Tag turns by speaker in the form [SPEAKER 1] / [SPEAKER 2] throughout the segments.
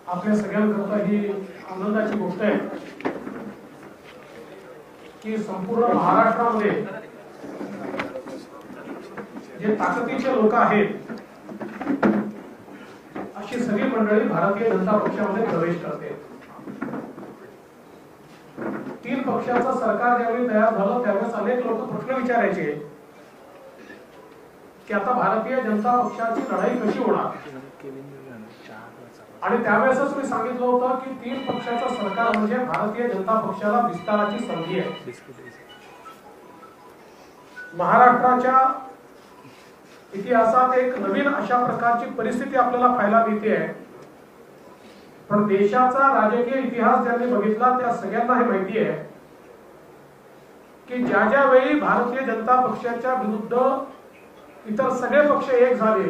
[SPEAKER 1] आपल्या सगळ्यांकरता ही आनंदाची गोष्ट आहे की संपूर्ण महाराष्ट्रामध्ये जे ताकदीचे लोक आहेत अशी सगळी मंडळी भारतीय जनता पक्षामध्ये प्रवेश करते. 3 पक्षाचं सरकार ज्यावेळी तयार झालं त्यावेळेस अनेक लोक प्रश्न विचारायचे की आता भारतीय जनता पक्षाची लढाई कशी होणार. आणि त्यावेळेसच मी सांगितलं होतं की 3 पक्षाचं सरकार म्हणजे भारतीय जनता पक्षाला विस्ताराची संधी आहे. महाराष्ट्राच्या इतिहासात एक नवीन अशा प्रकारची परिस्थिती आपल्याला पाहायला मिळते आहे. पण देशाचा राजकीय इतिहास ज्यांनी बघितला त्या सगळ्यांना हे माहिती आहे की ज्या वेळी भारतीय जनता पक्षाच्या विरुद्ध इतर सगळे पक्ष एक झाले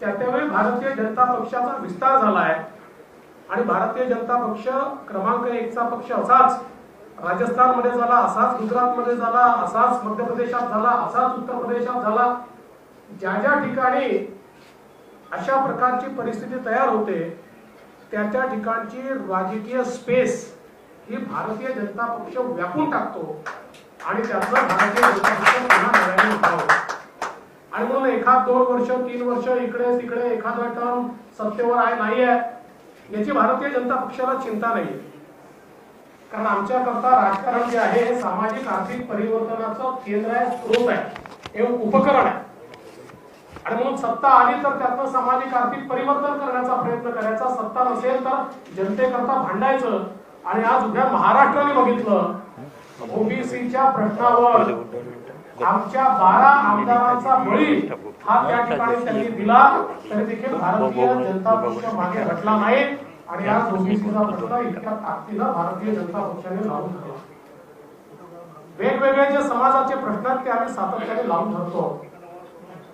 [SPEAKER 1] त्यावेळी भारतीय जनता पक्षाचा विस्तार झाला आहे. आणि भारतीय जनता पक्ष क्रमांक 1 चा पक्ष असाच राजस्थानमध्ये झाला, असाच गुजरातमध्ये झाला, असाच मध्य प्रदेशात झाला, असाच उत्तर प्रदेशात झाला. ज्या ठिकाणी अशा प्रकारची परिस्थिती तयार होते त्या ठिकाणची राजकीय स्पेस ही भारतीय जनता पक्ष व्यापून टाकतो आणि त्यातलं भारतीय जनता पक्ष पुन्हा नव्याने उभारतो. आणि म्हणून 1-2 वर्ष 3 वर्ष इकडे तिकडे एखादा टर्म सत्तेवर आहे नाही आहे याची भारतीय जनता पक्षाला चिंता नाही. कारण आमच्याकरता राजकारण जे आहे हे सामाजिक आर्थिक परिवर्तनाचं केंद्र आहे, स्रोत आहे, हे उपकरण आहे. आणि म्हणून सत्ता आली तर त्यातनं सामाजिक आर्थिक परिवर्तन करण्याचा प्रयत्न करायचा, सत्ता नसेल तर जनतेकरता भांडायचं. आणि आज उद्या महाराष्ट्राने बघितलं ओबीसीच्या प्रश्नावर आमच्या 12 आमदारांचा बळी हा त्या ठिकाणी त्यांनी दिला तरी देखील भारतीय जनता पक्ष मागे हटला नाही. आणि आज ओबीसीचा प्रश्न इतक्या ताकदीनं भारतीय जनता पक्षाने लावून धरला. वेगवेगळे जे समाजाचे प्रश्न आहेत ते आम्ही सातत्याने लावून धरतो.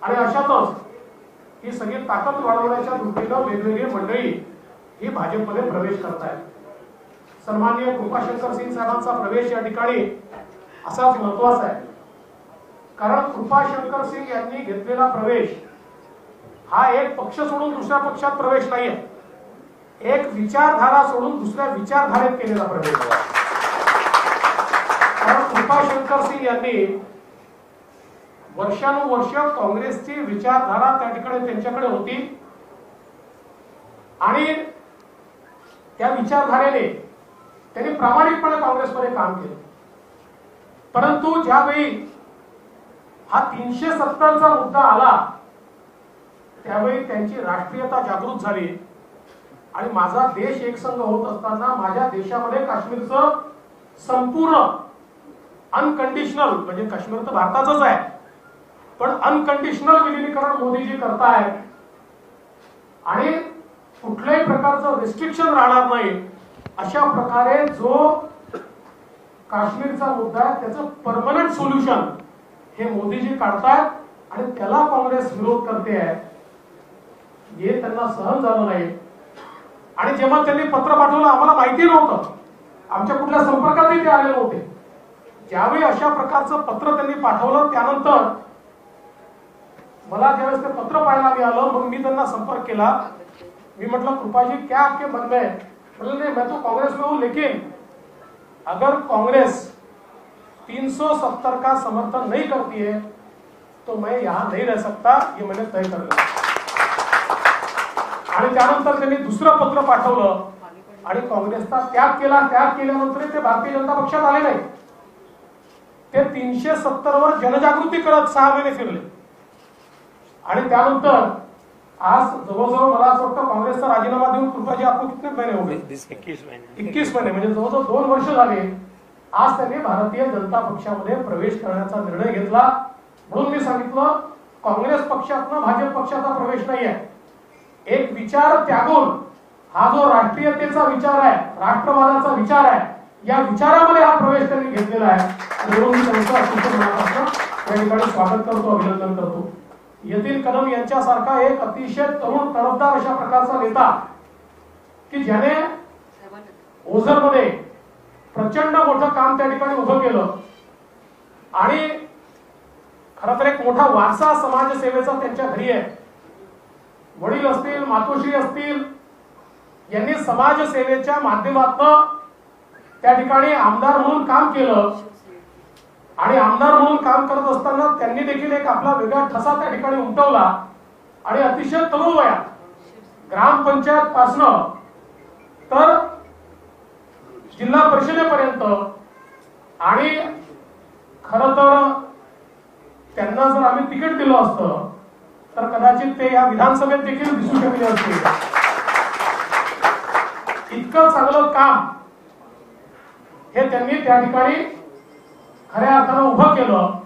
[SPEAKER 1] आणि अशातच ही सगळी ताकद वाढवण्याच्या दृष्टीनं वेगवेगळी मंडळी ही भाजपमध्ये प्रवेश करतायत. सन्माननीय कृपाशंकर सिंग साहेबांचा प्रवेश या ठिकाणी असाच महत्वाचा आहे. कारण कृपाशंकर सिंग यांनी घेतलेला प्रवेश हा एक पक्ष सोडून दुसऱ्या पक्षात प्रवेश नाहीये, एक विचारधारा सोडून दुसऱ्या विचारधारेत केलेला प्रवेश. कारण कृपाशंकर सिंग यांनी वर्षानुवर्ष काँग्रेसची विचारधारा त्या ठिकाणी त्यांच्याकडे होती आणि त्या विचारधारेने त्यांनी प्रामाणिकपणे काँग्रेसमध्ये काम केलं. परंतु ज्यावेळी हा 370चा मुद्दा आला त्यावेळी त्यांची राष्ट्रीयता जागृत झाली. आणि माझा देश एकसंघ होत असताना माझ्या देशामध्ये काश्मीरचं संपूर्ण अनकंडिशनल म्हणजे काश्मीर तर भारताचंच आहे पण अनकंडिशनल विलीनीकरण मोदीजी करतायत आणि कुठल्याही प्रकारचं रिस्ट्रिक्शन राहणार नाही अशा प्रकारे जो काश्मीरचा मुद्दा आहे त्याचं परमनंट सोल्युशन हे मोदीजी काढतायत. आणि त्याला काँग्रेस विरोध करते आहे हे त्यांना सहन झालं नाही. आणि जेव्हा त्यांनी पत्र पाठवलं आम्हाला माहिती नव्हतं, आमच्या कुठल्या संपर्कातही ते आले नव्हते. ज्यावेळी अशा प्रकारचं पत्र त्यांनी पाठवलं त्यानंतर मला ज्यावेळेस ते पत्र पाहायला मिळालं मग मी त्यांना संपर्क केला. मी म्हटलं कृपाजी क्या आपके मन में है? बोले नहीं मैं तो कांग्रेस में हूं लेकिन अगर कांग्रेस 370 का समर्थन नहीं करती है तो मैं यहां नहीं रह सकता, ये मैंने तय कर लिया. आणि त्यानंतर त्यांनी दुसरं पत्र पाठवलं आणि काँग्रेसचा त्याग केला. त्याग केल्यानंतर ते भारतीय जनता पक्षात आले नाही. ते 370 वर जनजागृती करत 6 महिने फिरले. आणि त्यानंतर आज जवळजवळ मला असं वाटतं काँग्रेसचा राजीनामा देऊन कृपाजी आपको कितने महिने हो गए? 21 महिने म्हणजे जवळजवळ 2 वर्ष झाले. आज त्यांनी भारतीय जनता पक्षामध्ये प्रवेश करण्याचा निर्णय घेतला. म्हणून मी सांगितलं काँग्रेस पक्षातनं भाजप पक्षाचा प्रवेश नाही आहे. एक विचार त्यागून हा जो राष्ट्रीयतेचा विचार आहे, राष्ट्रवादाचा विचार आहे, या विचारामध्ये हा प्रवेश त्यांनी घेतलेला आहे. म्हणून मी त्यांचं अतिशय मनापासून या ठिकाणी स्वागत करतो, अभिनंदन करतो. यतीन कदम यांच्यासारखा एक अतिशय तरुण तडफदार अशा प्रकारचा नेता की ज्याने ओझरमध्ये प्रचंड मोठं काम त्या ठिकाणी उभं केलं आणि खरं तर एक मोठा वारसा समाजसेवेचा त्यांच्या घरी आहे. वडील असतील, मातोश्री असतील, यांनी समाजसेवेच्या माध्यमातून त्या ठिकाणी आमदार म्हणून काम केलं आणि आमदार म्हणून काम करत असताना त्यांनी देखील एक आपला वेगळा ठसा त्या ठिकाणी उमटवला आणि अतिशय तरुण वयात ग्रामपंचायत पासनं तर जिल्हा परिषदेपर्यंत आणि खरं तर त्यांना जर आम्ही तिकीट दिलं असतं तर कदाचित ते या विधानसभेत देखील दिसू शकले असते. इतकं चांगलं काम हे त्यांनी त्या ठिकाणी खऱ्या अर्थानं उभं केलं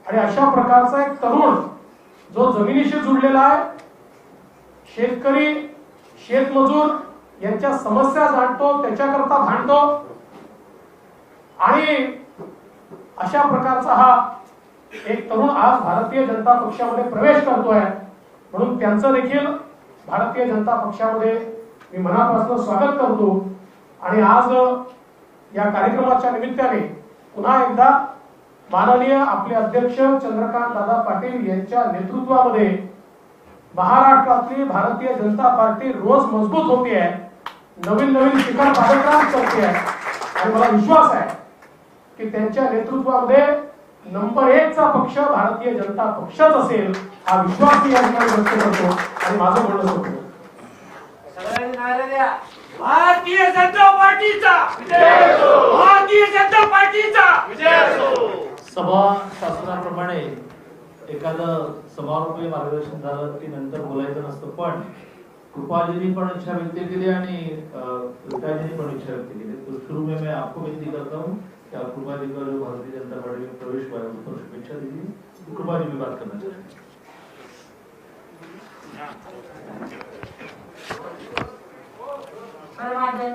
[SPEAKER 1] आणि अशा प्रकारचा एक तरुण जो जमिनीशी जुडलेला आहे, शेतकरी शेतमजूर यांच्या समस्या जाणतो, त्याच्याकरता भांडतो आणि अशा प्रकारचा हा एक तरुण आज भारतीय जनता पक्षामध्ये प्रवेश करतोय. म्हणून त्यांचं देखील भारतीय जनता पक्षामध्ये मी मनापासून स्वागत करतो आणि आज या कार्यक्रमाच्या निमित्ताने पुन्हा एकदा माननीय आपले अध्यक्ष चंद्रकांत दादा पाटील यांच्या नेतृत्वामध्ये महाराष्ट्रातली भारतीय जनता पार्टी रोज मजबूत होती आहे, नवीन नवीन शिखर पादक्रांत करते आहे आणि मला विश्वास आहे की त्यांच्या नेतृत्वामध्ये नंबर 1 चा पक्ष भारतीय जनता पक्षच असेल हा विश्वास मी या ठिकाणी व्यक्त करतो आणि माझं बोलणं सोडतो.
[SPEAKER 2] भारतीय जनता पार्टीचा विजय असो, भारतीय जनता पार्टीचा विजय असो.
[SPEAKER 3] सभा शासनाप्रमाणे एखादं समारोपीय मार्गदर्शन झालं की नंतर बोलायचं नसतं, पण कृपाजींनी पण इच्छा व्यक्त केली आणि विकासजींनी पण इच्छा व्यक्त केली. तो शुरू में मैं आपको विनती करता हूँ कि आप कृपाजी का जो भारतीय जनता पार्टी में प्रवेश हुआ है उस पर शुभेच्छा दीजिए. कृपाजी में बात करना चाहते हैं.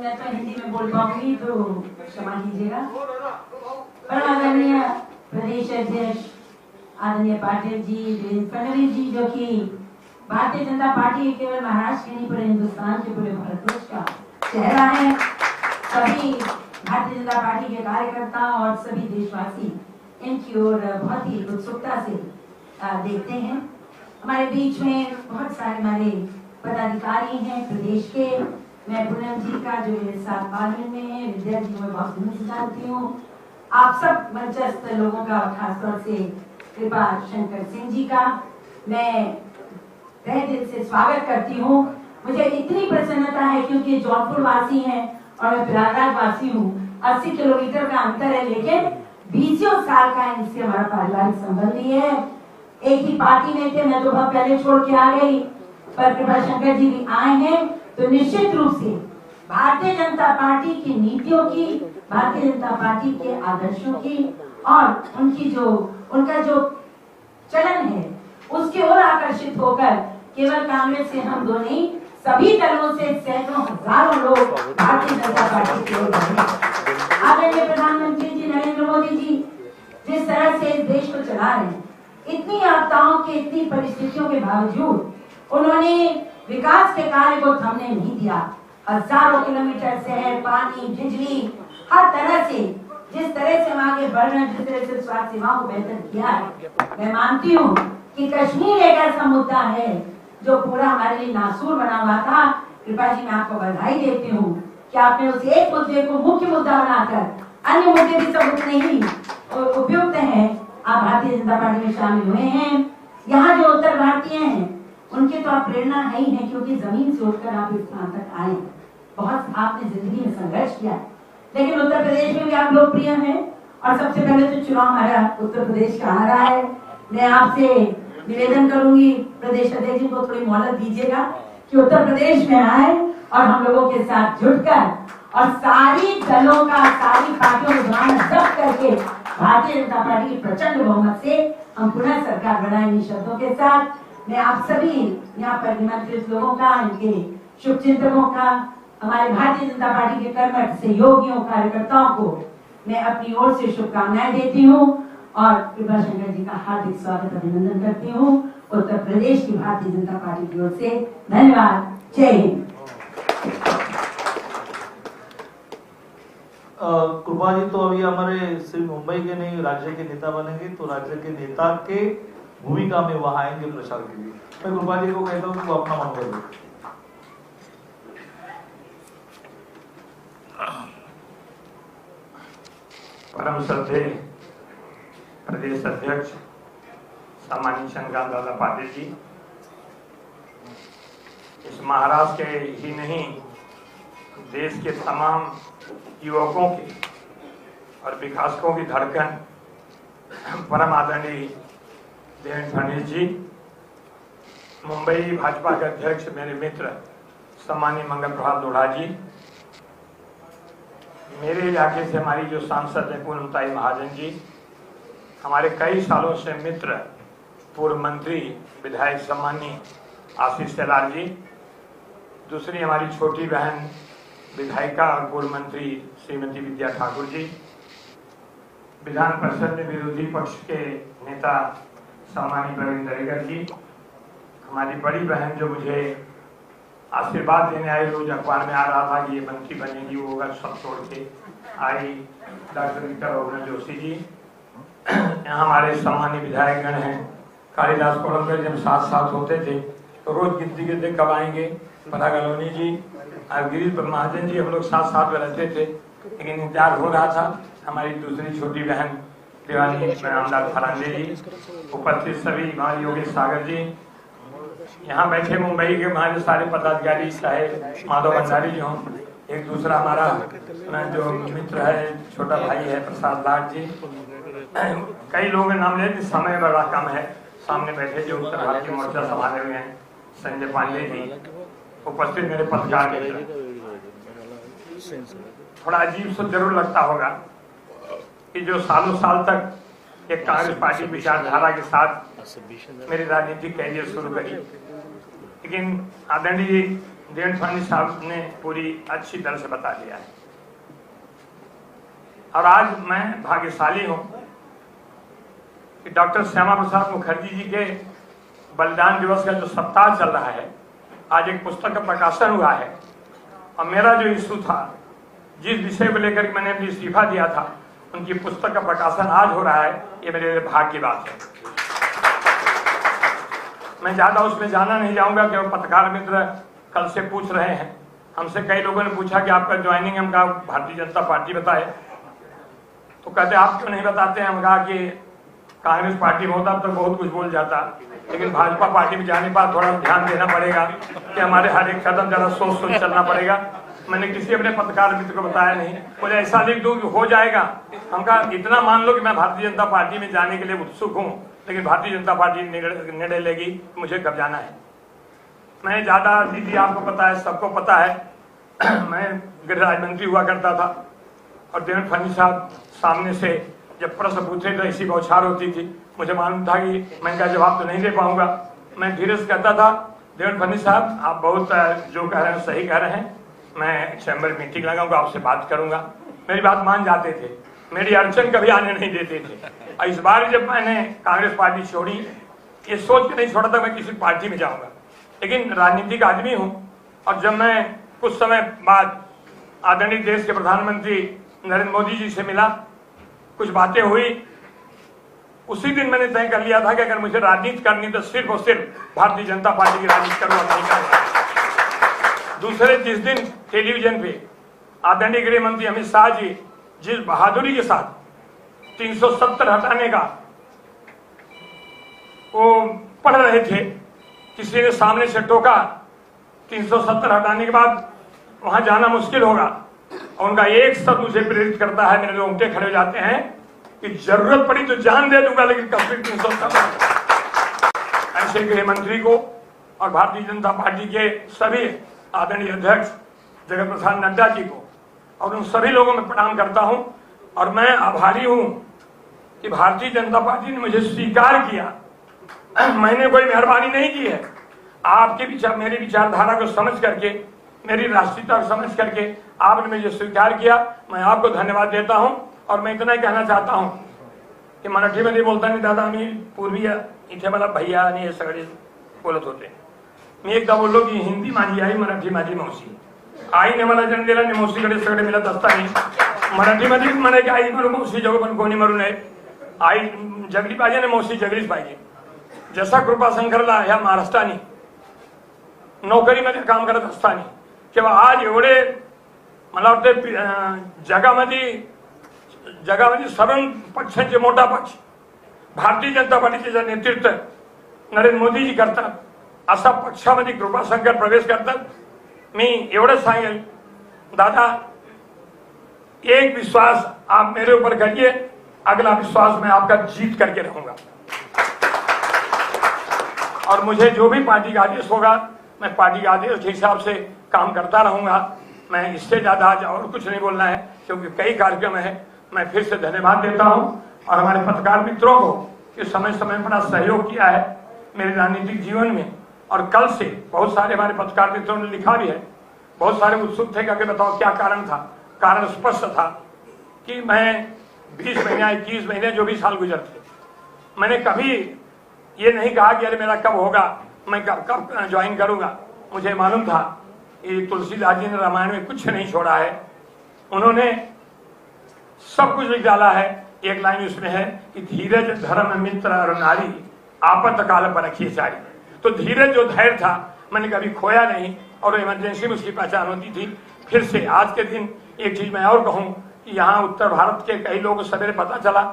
[SPEAKER 4] मैं तो हिंदी में बोल पाऊंगी तो क्षमा कीजिएगा. परमादरणीय प्रदेश अध्यक्ष आदरणीय पाटिल जी, देवेंद्र फडणवीस जी, जो कि भारतीय जनता पार्टी केवल महाराष्ट्र के नहीं पूरे हिंदुस्तान के पूरे भारतवर्ष का चेहरा है. सभी भारतीय जनता पार्टी के कार्यकर्ता और सभी देशवासी इनकी ओर बहुत ही उत्सुकता से देखते हैं. हमारे बीच में बहुत सारे हमारे पदाधिकारी हैं प्रदेश के. मैं पूनम जी का जो मेरे साथ पार्लियामेंट में है, विद्या जी मैं बहुत दिनों से जानती हूँ. आप सब मंचस्थ लोगों का, खासतौर से कृपा शंकर सिंह जी का मैं तहे दिल से स्वागत करती हूँ. मुझे इतनी प्रसन्नता है क्योंकि जौनपुर वासी हैं और मैं प्रयागराज वासी हूँ. 80 किलोमीटर का अंतर है, लेकिन 20 साल का इनसे हमारा पारिवारिक संबंध ही है. एक ही पार्टी में थे, मैं तो बहुत पहले छोड़ के आ गई, पर कृपा शंकर जी भी आए हैं तो निश्चित रूप से भारतीय जनता पार्टी की नीतियों की, भारतीय जनता पार्टी के आदर्शों की और उनका जो चलन है उसके ओर आकर्षित होकर केवल कांग्रेस से हम दो नहीं, सभी दलों से सैकड़ों हजारों लोग भारतीय जनता पार्टी की ओर बढ़े. आदरणीय प्रधानमंत्री जी नरेंद्र मोदी जी जिस तरह से इस देश को चला रहे हैं, इतनी आपदाओं के, इतनी परिस्थितियों के बावजूद उन्होंने विकास के कार्य को थमने नहीं दिया. हजारों किलोमीटर शहर, पानी, बिजली, हर तरह से जिस तरह से हम आगे बढ़ रहे हैं, जिस तरह से स्वास्थ्य सेवाओं को बेहतर किया है. मैं मानती हूँ कि कश्मीर एक ऐसा मुद्दा है जो पूरा हमारे लिए नासूर बना हुआ था. कृपा जी मैं आपको बधाई देती हूँ कि आपने उस एक मुद्दे को मुख्य मुद्दा बनाकर, अन्य मुद्दे भी सब उतने ही उपयुक्त हैं, आप भारतीय जनता पार्टी में शामिल हुए हैं. यहाँ जो उत्तर भारतीय हैं उनके तो आप प्रेरणा है ही है, क्योंकि जमीन से उठकर आप इस स्थान तक आए. बहुत आपने जिंदगी में संघर्ष किया, लेकिन उत्तर प्रदेश में भी आप लोकप्रिय हैं. और सबसे पहले तो चुनाव हमारा उत्तर प्रदेश का आ रहा है. मैं आपसे निवेदन करूंगी, प्रदेश अध्यक्ष जी को थोड़ी मोहलत दीजिएगा कि उत्तर प्रदेश में आए और हम लोगों के साथ जुटकर और सारी दलों का, सारी पार्टियों को जब्त करके भारतीय जनता पार्टी की प्रचंड बहुमत से हम पुनः सरकार बनाए. इन शब्दों के साथ मैं आप सभी यहाँ पर निमंत्रित लोगों का, इनके शुभचिंतकों का, हमारे भारतीय जनता पार्टी के कर्मठ सहयोगियों, कार्यकर्ताओं को मैं अपनी ओर से शुभकामनाएं देती हूँ और कृपा शंकर जी का हार्दिक स्वागत, अभिनंदन करती हूँ उत्तर प्रदेश की भारतीय जनता पार्टी की ओर से. धन्यवाद. जय हिंद.
[SPEAKER 3] कृपा जी तो अभी हमारे सिर्फ मुंबई के नहीं, राज्य के नेता बनेंगे, तो राज्य के नेता के भूमिका में वहां आएंगे प्रचार के लिए. मैं कृपा जी को कहता हूँ कि वो अपना मनोबल दे.
[SPEAKER 5] परम श्रद्धेय प्रदेश अध्यक्ष सम्मानित चंद्रकांत दादा पाटिल जी, इस महाराष्ट्र के ही नहीं देश के तमाम युवकों के और विकासकों की धड़कन परम आदरणीय देवेंद्र फडणवीस जी, मुंबई भाजपा के अध्यक्ष मेरे मित्र सम्मानीय मंगल प्रभात लोढ़ा जी, मेरे इलाके से हमारी जो सांसद है पूनमताई महाजन जी, हमारे कई सालों से मित्र पूर्व मंत्री विधायक सम्मानीय आशीष शेलार जी, दूसरी हमारी छोटी बहन विधायिका और पूर्व मंत्री श्रीमती विद्या ठाकुर जी, विधान परिषद में विरोधी पक्ष के नेता सम्मानीय प्रवीण दरेकर जी, हमारी बड़ी बहन जो मुझे आशीर्वाद देने आई, रोज अखबार में आ रहा था कि ये मंत्री बनेगी, वो होगा, सब छोड़ के आई, डॉक्टर गीता रघुनाथ जोशी जी, यहाँ हमारे सम्मानीय विधायकगण हैं, कालिदास कोलंबकर जब साथ साथ होते थे तो रोज गिनती गिनते कब आएंगे, परा गलोनी जी और गिरीश महाजन जी, हम लोग साथ साथ में रहते थे, लेकिन इंतजार हो रहा था। हमारी दूसरी छोटी बहन दीवानी रामदास फरांदे जी, उपस्थित सभी हमारे योगेश सागर जी, यहाँ बैठे मुंबई के हमारे सारे पदाधिकारी, चाहे माधव भंडारी जो हों, एक दूसरा हमारा जो मित्र है, छोटा भाई है प्रसाद लाट जी, कई लोगों के नाम ले, समय बड़ा कम है, सामने बैठे जो उत्तर भारतीय मोर्चा संभाले हुए हैं संजय पांडे जी, उपस्थित मेरे पत्रकार मित्र। थोड़ा अजीब सा जरूर लगता होगा कि जो सालों साल तक एक कांग्रेस पार्टी विचारधारा के साथ मेरी राजनीतिक कैरियर शुरू करी, लेकिन आदरणीय देवेंद्र फडणवीस साहब ने पूरी अच्छी तरह से बता दिया है। और आज मैं भाग्यशाली हूं कि डॉक्टर श्यामा प्रसाद मुखर्जी जी के बलिदान दिवस का जो सप्ताह चल रहा है, आज एक पुस्तक का प्रकाशन हुआ है, और मेरा जो इशू था, जिस विषय को लेकर मैंने अपनी इस्तीफा दिया था, उनकी पुस्तक का प्रकाशन आज हो रहा है, ये मेरे लिए भाग्य की बात है। मैं ज्यादा उसमें जाना नहीं जाऊंगा कि वो पत्रकार मित्र कल से पूछ रहे हैं, हमसे कई लोगों ने पूछा कि आपका ज्वाइनिंग, हम कहा भारतीय जनता पार्टी बताए, तो कहते आप क्यों नहीं बताते हैं। हम कहा कि कांग्रेस पार्टी में होता तो बहुत कुछ बोल जाता, लेकिन भाजपा पार्टी में जाने पर थोड़ा ध्यान देना पड़ेगा कि हमारे हर एक कदम जरा सोच सोच चलना पड़ेगा। मैंने किसी अपने पत्रकार मित्र को बताया नहीं, बोले ऐसा लिख दो कि हो जाएगा। हम कहा इतना मान लो कि मैं भारतीय जनता पार्टी में जाने के लिए उत्सुक हूँ, लेकिन भारतीय जनता पार्टी निर्णय लेगी मुझे कब जाना है। मैं ज्यादा दीदी आपको पता है, सबको पता है, मैं गृह राज्य मंत्री हुआ करता था, और देवेंद्र फडणवीस साहब सामने से जब प्रश्न पूछे तो ऐसी बौछार होती थी, मुझे मालूम था कि मैं इनका जवाब तो नहीं दे पाऊंगा। मैं धीरे से कहता था, देवेंद्र फडणवीस साहब आप बहुत जो कह रहे हैं सही कह रहे हैं, मैं चैम्बर मीटिंग लगाऊंगा, आपसे बात करूंगा। मेरी बात मान जाते थे, मेरी अड़चन कभी आने नहीं देते थे। और इस बार जब मैंने कांग्रेस पार्टी छोड़ी, ये सोच के नहीं छोड़ा था मैं किसी पार्टी में जाऊंगा, लेकिन राजनीतिक आदमी हूं। और जब मैं कुछ समय बाद आदरणीय देश के प्रधानमंत्री नरेंद्र मोदी जी से मिला, कुछ बातें हुई, उसी दिन मैंने तय कर लिया था कि अगर मुझे राजनीति करनी तो सिर्फ और सिर्फ भारतीय जनता पार्टी की राजनीति करूंगा, नहीं करूंगा। दूसरे जिस दिन टेलीविजन पे आदरणीय गृह मंत्री अमित शाह जी जिस बहादुरी के साथ 370 हटाने का वो पढ़ रहे थे, किसी ने सामने से टोका 370 हटाने के बाद वहां जाना मुश्किल होगा, और उनका एक शब्द मुझे प्रेरित करता है, मेरे रोंगटे खड़े हो जाते हैं कि जरूरत पड़ी तो जान दे दूंगा, लेकिन कश्मीर 370। ऐसे गृह मंत्री को और भारतीय जनता पार्टी के सभी आदरणीय अध्यक्ष जगत प्रसाद नड्डा जी को और उन सभी लोगों में प्रणाम करता हूं, और मैं आभारी हूं कि भारतीय जनता पार्टी ने मुझे स्वीकार किया। मैंने कोई मेहरबानी नहीं की है, आपके विचार, मेरी विचारधारा को समझ करके, मेरी राष्ट्रीयता को समझ करके आपने मुझे स्वीकार किया। मैं आपको धन्यवाद देता हूं। और मैं इतना ही कहना चाहता हूं कि मराठीमध्ये बोलताना दादा आम्ही पूर्वी इथे मला भैया आणि हे सगळे बोलत होते, मी एकदा बोललो की हिंदी माझी आई, मराठी माझी मावशी। आईने मला जन्म दिला आणि मावशीकडे सगळे मिळत असताना मराठीमध्ये म्हणे की आई मरू मावशी जगू, पण कोणी मरू नये, आई जगली पाहिजे आणि मावशी जगलीच पाहिजे। जसा कृपाशंकरला ह्या महाराष्ट्राने नोकरीमध्ये काम करत असताना किंवा आज एवढे मला वाटतं जगामध्ये जगामध्ये सर्व पक्षांचे मोठा पक्ष भारतीय जनता पार्टीचे नेतृत्व नरेंद्र मोदीजी करतात, असा पक्षामध्ये कृपाशंकर प्रवेश करतात. मी एवढंच सांगेल, दादा एक विश्वास आप मेरे ऊपर करिए, अगला विश्वास मैं आपका जीत करके रहूंगा. और मुझे जो भी पार्टी का आदेश होगा मैं पार्टी के आदेश के हिसाब से काम करता रहूंगा. मैं इससे ज्यादा आज और कुछ नहीं बोलना है क्योंकि कई कार्यक्रम है. मैं फिर से धन्यवाद देता हूं और हमारे पत्रकार मित्रों को कि समय समय बड़ा सहयोग किया है मेरे राजनीतिक जीवन में. और कल से बहुत सारे हमारे पत्रकार मित्रों ने लिखा भी है, बहुत सारे उत्सुक थे कि बताओ क्या कारण था. कारण स्पष्ट था कि मैं 20 महीने 21 महीने जो भी साल गुजरते, मैंने कभी ये नहीं कहा कि अरे मेरा कब होगा, मैं कब ज्वाइन करूंगा. मुझे मालूम था ये तुलसीदास जी ने रामायण में कुछ नहीं छोड़ा है, उन्होंने सब कुछ लिख डाला है. एक लाइन उसमें है कि धीरज धर्म मित्र और नारी आपत काल पर रखिए सारी. तो धीरज जो धैर्य था मैंने कभी खोया नहीं और इमरजेंसी में उसकी पहचान होती थी. फिर से आज के दिन एक चीज मैं और कहूं कि यहाँ उत्तर भारत के कई लोग सवेरे पता चला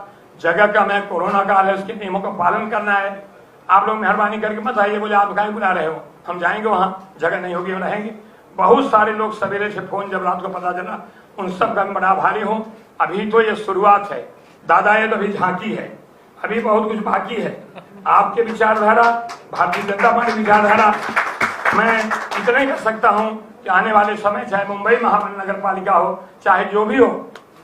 [SPEAKER 5] जगह का मैं कोरोना काल है उसके नियमों का पालन करना है, आप लोग मेहरबानी करके मत आइए. बोले आप कहीं बुला रहे हो, हम जाएंगे वहां, जगह नहीं होगी हम रहेंगे. बहुत सारे लोग सवेरे से फोन जब रात को पता चला, उन सब का मैं बड़ा आभारी हूँ. अभी तो ये शुरुआत है दादा, ये तो अभी झांकी है, अभी बहुत कुछ बाकी है. आपके विचारधारा, भारतीय जनता पार्टी विचारधारा, मैं इतना ही कर सकता हूँ कि आने वाले समय चाहे मुंबई महानगर पालिका हो चाहे जो भी हो,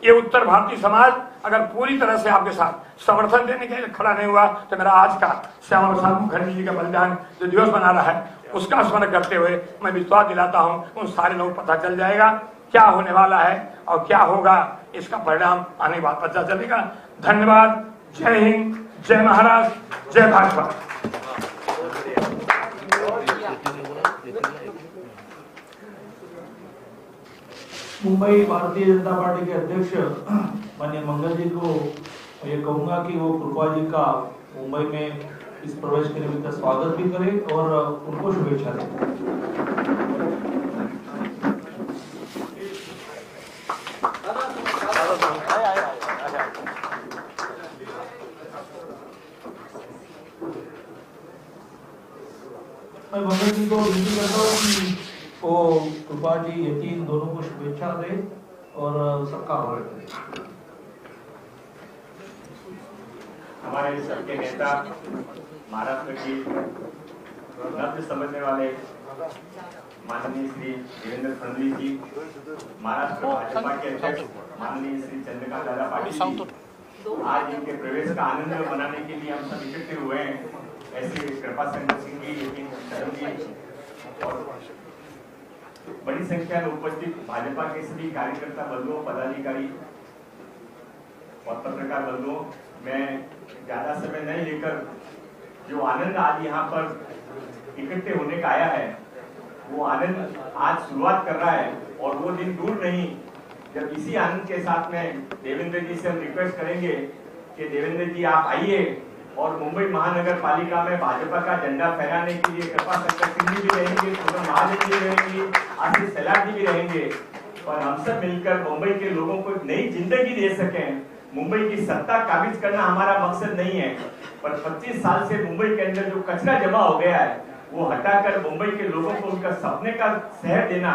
[SPEAKER 5] ये उत्तर भारतीय समाज अगर पूरी तरह से आपके साथ समर्थन देने के लिए खड़ा नहीं हुआ तो मेरा आज का श्यामा प्रसाद मुखर्जी जी का बलिदान जो दिवस मना रहा है उसका स्मरण करते हुए मैं विश्वास दिलाता हूं उन सारे लोग पता चल जाएगा क्या होने वाला है और क्या होगा, इसका परिणाम आने के बाद पता चलेगा. धन्यवाद. जय हिंद, जय महाराष्ट्र, जय भाजपा.
[SPEAKER 3] मुंबई भारतीय जनता पार्टी के अध्यक्ष माननीय मंगल जी को ये कहूंगा कि वो कृपा जी का मुंबई में इस प्रवेश के निमित्त स्वागत भी करें और उनको शुभेच्छा दें. मैं मंगल जी को विनती करता हूँ कि वो कृपा जी यतीन दोनों को शुभेच्छा दे और सबका आभार करें.
[SPEAKER 6] हमारे सबके नेता, महाराष्ट्र की नब्ज समझने वाले माननीय श्री देवेंद्र फडणवीस जी, महाराष्ट्र भाजपा के अध्यक्ष माननीय श्री चंद्रकांत दादा पाटिल जी, आज इनके प्रवेश का आनंद मनाने के लिए हम सब इकट्ठे हुए हैं. ऐसे कृपाशंकर सिंह जी, यतीन शरण जी और बड़ी संख्या में उपस्थित भाजपा के सभी कार्यकर्ता बंधुओं, पदाधिकारी और पत्रकार बंधुओं, मैं ज्यादा समय नहीं लेकर जो आनंद आज यहाँ पर इकट्ठे होने का आया है वो आनंद आज शुरुआत कर रहा है और वो दिन दूर नहीं जब इसी आनंद के साथ में देवेंद्र जी से हम रिक्वेस्ट करेंगे कि देवेंद्र जी आप आइए और मुंबई महानगर पालिका में भाजपा का झंडा फहराने के लिए कृपाशंकर सिंह जी भी रहेंगे, पूनम महाजन जी रहेंगी, आशीष शेलार जी भी रहेंगे और हम सब मिलकर मुंबई के लोगों को नई जिंदगी दे सकें. मुंबई की सत्ता काबिज करना हमारा मकसद नहीं है, पर 25 साल से मुंबई के अंदर जो कचरा जमा हो गया है वो हटाकर मुंबई के लोगों को उनका सपने का शहर देना,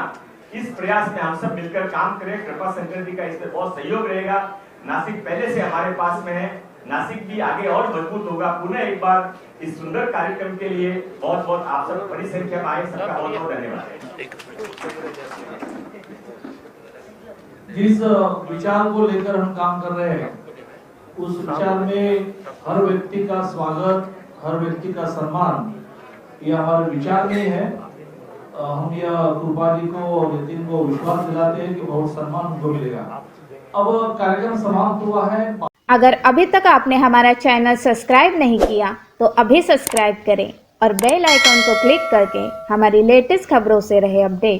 [SPEAKER 6] इस प्रयास में हम सब मिलकर काम करें. कृपाशंकर जी का इसमें बहुत सहयोग रहेगा. नासिक पहले से हमारे पास में है, नासिक भी आगे और मजबूत होगा. पुनः एक बार इस सुंदर कार्यक्रम के लिए बहुत बहुत आप सब बड़ी संख्या में आए, सबका बहुत बहुत धन्यवाद.
[SPEAKER 3] जिस विचार को लेकर हम काम कर रहे हैं उस विचार में हर व्यक्ति का स्वागत, हर व्यक्ति का सम्मान, ये हमारे विचार में है. हम यह कृपा जी को और नितिन को विश्वास दिलाते हैं कि बहुत सम्मान उनको मिलेगा. अब कार्यक्रम समाप्त हुआ है.
[SPEAKER 7] अगर अभी तक आपने हमारा चैनल सब्सक्राइब नहीं किया तो अभी सब्सक्राइब करें और बेल आइकॉन को क्लिक करके हमारी लेटेस्ट खबरों से रहे अपडेट.